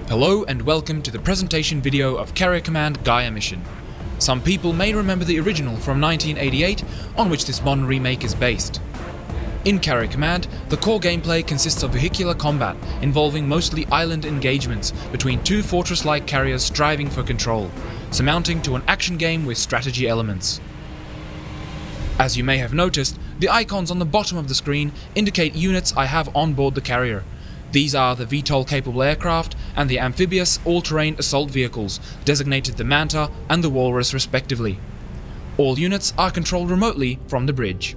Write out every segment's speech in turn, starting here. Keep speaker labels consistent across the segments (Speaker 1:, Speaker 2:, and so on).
Speaker 1: Hello and welcome to the presentation video of Carrier Command Ghea mission. Some people may remember the original from 1988, on which this modern remake is based. In Carrier Command, the core gameplay consists of vehicular combat, involving mostly island engagements between two fortress-like carriers striving for control, surmounting to an action game with strategy elements. As you may have noticed, the icons on the bottom of the screen indicate units I have on board the carrier. These are the VTOL-capable aircraft and the amphibious all-terrain assault vehicles, designated the Manta and the Walrus respectively. All units are controlled remotely from the bridge.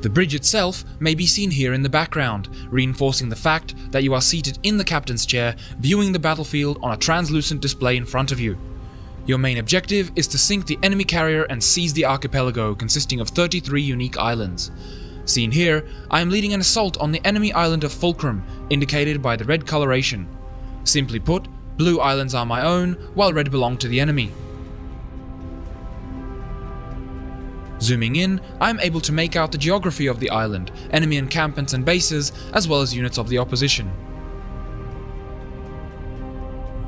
Speaker 1: The bridge itself may be seen here in the background, reinforcing the fact that you are seated in the captain's chair, viewing the battlefield on a translucent display in front of you. Your main objective is to sink the enemy carrier and seize the archipelago, consisting of 33 unique islands. Seen here, I am leading an assault on the enemy island of Fulcrum, indicated by the red coloration. Simply put, blue islands are my own, while red belong to the enemy. Zooming in, I am able to make out the geography of the island, enemy encampments and bases, as well as units of the opposition.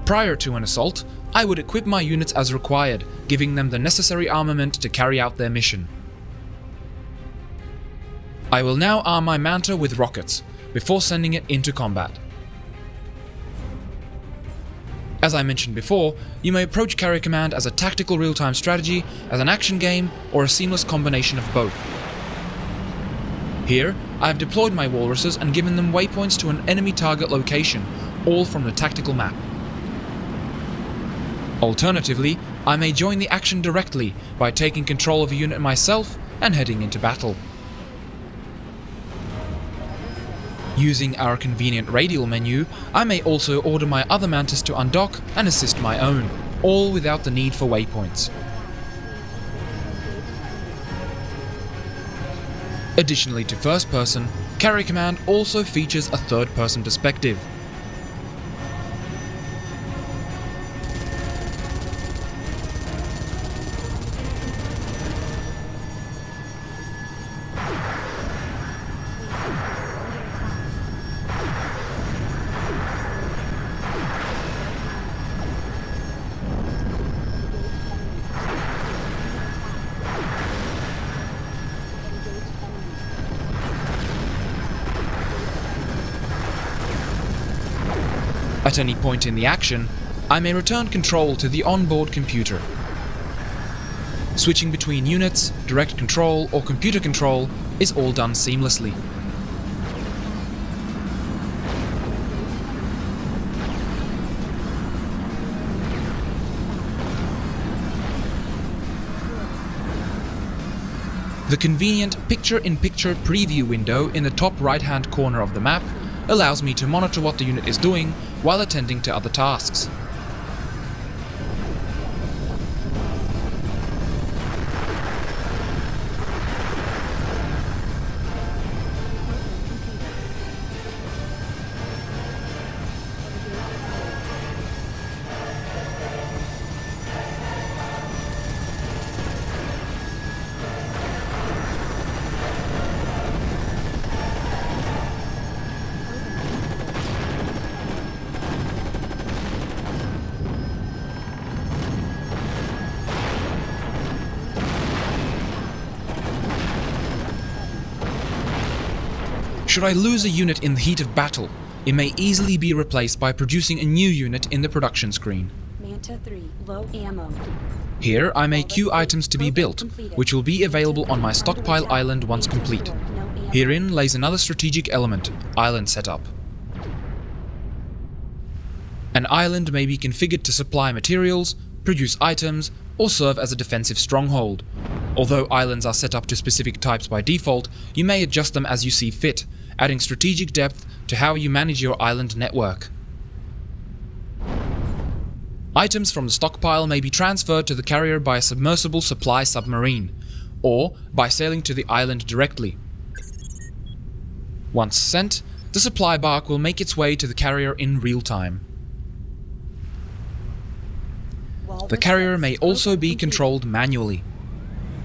Speaker 1: Prior to an assault, I would equip my units as required, giving them the necessary armament to carry out their mission. I will now arm my Manta with rockets, before sending it into combat. As I mentioned before, you may approach Carrier Command as a tactical real-time strategy, as an action game, or a seamless combination of both. Here, I have deployed my walruses and given them waypoints to an enemy target location, all from the tactical map. Alternatively, I may join the action directly by taking control of a unit myself and heading into battle. Using our convenient radial menu, I may also order my other Mantas to undock and assist my own, all without the need for waypoints. Additionally to first person, Carrier Command also features a third person perspective. At any point in the action, I may return control to the onboard computer. Switching between units, direct control, or computer control is all done seamlessly. The convenient picture-in-picture preview window in the top right-hand corner of the map allows me to monitor what the unit is doing while attending to other tasks. Should I lose a unit in the heat of battle, it may easily be replaced by producing a new unit in the production screen.
Speaker 2: Manta 3, low ammo.
Speaker 1: Here I may queue items to be built, which will be available on my stockpile island once complete. Herein lays another strategic element, island setup. An island may be configured to supply materials, produce items, or serve as a defensive stronghold. Although islands are set up to specific types by default, you may adjust them as you see fit, adding strategic depth to how you manage your island network. Items from the stockpile may be transferred to the carrier by a submersible supply submarine, or by sailing to the island directly. Once sent, the supply bark will make its way to the carrier in real time. The carrier may also be controlled manually.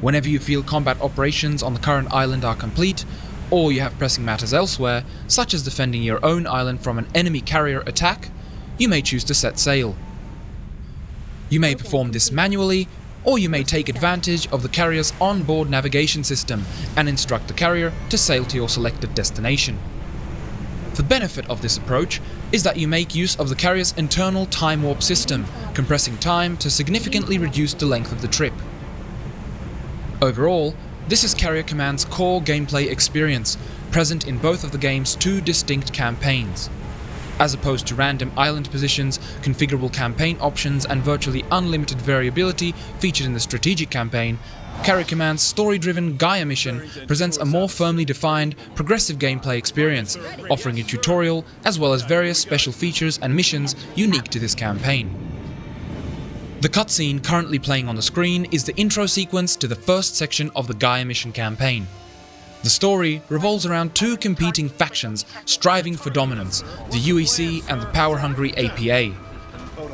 Speaker 1: Whenever you feel combat operations on the current island are complete, or you have pressing matters elsewhere, such as defending your own island from an enemy carrier attack, you may choose to set sail. You may perform this manually, or you may take advantage of the carrier's onboard navigation system and instruct the carrier to sail to your selected destination. The benefit of this approach is that you make use of the carrier's internal time warp system, compressing time to significantly reduce the length of the trip. Overall, this is Carrier Command's core gameplay experience, present in both of the game's two distinct campaigns. As opposed to random island positions, configurable campaign options and virtually unlimited variability featured in the strategic campaign, Carrier Command's story-driven Ghea mission presents a more firmly defined, progressive gameplay experience, offering a tutorial as well as various special features and missions unique to this campaign. The cutscene currently playing on the screen is the intro sequence to the first section of the Ghea mission campaign. The story revolves around two competing factions striving for dominance, the UEC and the power-hungry APA.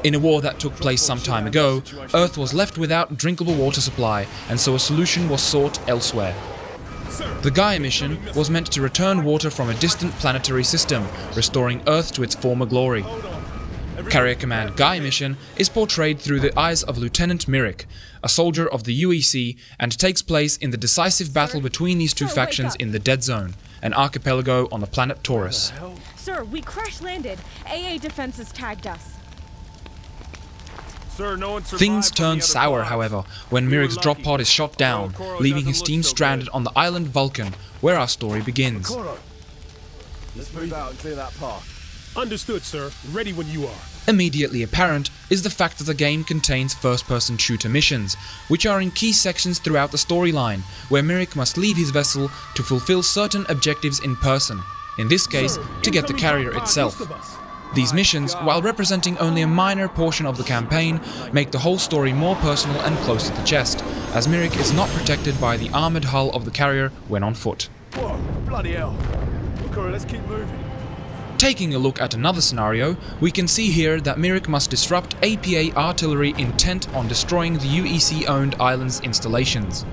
Speaker 1: In a war that took place some time ago, Earth was left without drinkable water supply, and so a solution was sought elsewhere. The Ghea mission was meant to return water from a distant planetary system, restoring Earth to its former glory. Carrier Command Ghea mission is portrayed through the eyes of Lieutenant Myrick, a soldier of the UEC, and takes place in the decisive battle between these two factions in the Dead Zone, an archipelago on the planet Taurus.
Speaker 3: Sir, we crash-landed. AA defenses tagged us.
Speaker 4: Sir, no one
Speaker 1: Things turn sour, however, when Myrick's drop pod is shot down, leaving his team stranded on the island Vulcan, where our story begins.
Speaker 4: Let's move out and clear that path. Understood, sir. Ready when you are.
Speaker 1: Immediately apparent is the fact that the game contains first-person shooter missions, which are in key sections throughout the storyline, where Myrick must leave his vessel to fulfill certain objectives in person, in this case, to get the carrier itself. These missions, while representing only a minor portion of the campaign, make the whole story more personal and close to the chest, as Myrick is not protected by the armoured hull of the carrier when on foot.
Speaker 4: Whoa, bloody hell. Okay, let's keep moving.
Speaker 1: Taking a look at another scenario, we can see here that Myrick must disrupt APA artillery intent on destroying the UEC-owned island's installations.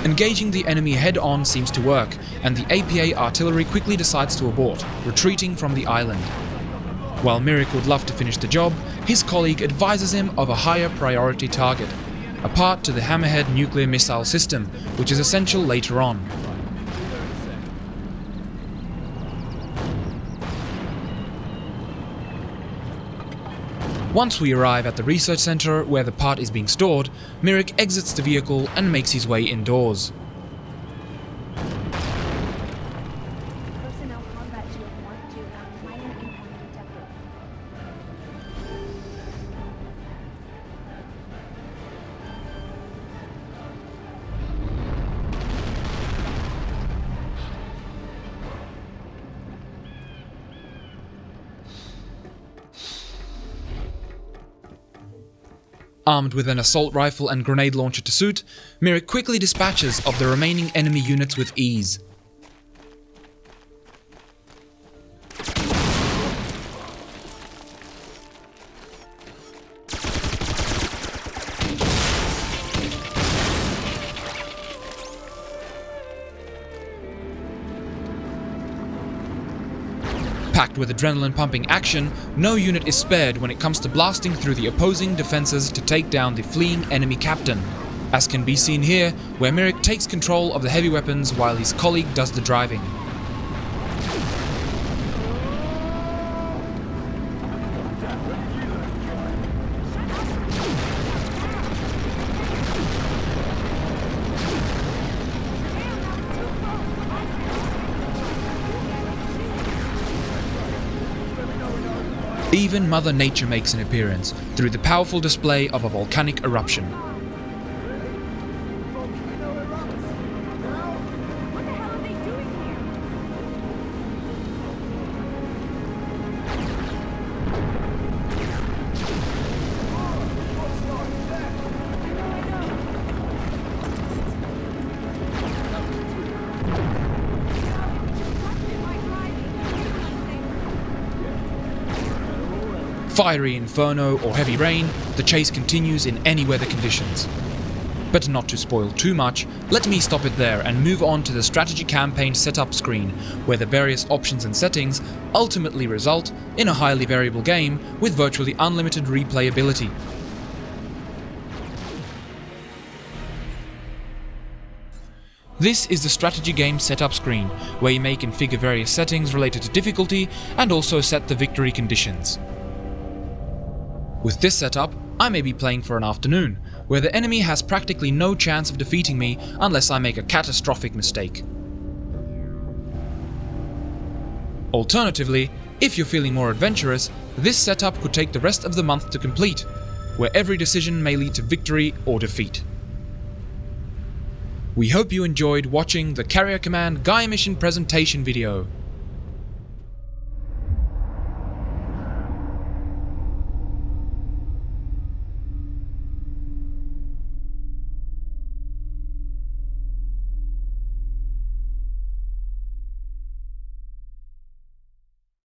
Speaker 1: Engaging the enemy head-on seems to work, and the APA artillery quickly decides to abort, retreating from the island. While Myrick would love to finish the job, his colleague advises him of a higher priority target, a part to the Hammerhead nuclear missile system, which is essential later on. Once we arrive at the research center where the part is being stored, Myrick exits the vehicle and makes his way indoors.
Speaker 2: Personnel combat shield Mark II minor incoming detected.
Speaker 1: Armed with an assault rifle and grenade launcher to suit, Myrick quickly dispatches of the remaining enemy units with ease. Packed with adrenaline-pumping action, no unit is spared when it comes to blasting through the opposing defenses to take down the fleeing enemy captain, as can be seen here, where Myrick takes control of the heavy weapons while his colleague does the driving. Even Mother Nature makes an appearance through the powerful display of a volcanic eruption.
Speaker 3: What the hell are they doing
Speaker 1: Fiery inferno or heavy rain, the chase continues in any weather conditions. But not to spoil too much, let me stop it there and move on to the strategy campaign setup screen, where the various options and settings ultimately result in a highly variable game with virtually unlimited replayability. This is the strategy game setup screen, where you may configure various settings related to difficulty and also set the victory conditions. With this setup, I may be playing for an afternoon, where the enemy has practically no chance of defeating me unless I make a catastrophic mistake. Alternatively, if you're feeling more adventurous, this setup could take the rest of the month to complete, where every decision may lead to victory or defeat. We hope you enjoyed watching the Carrier Command Ghea mission presentation video.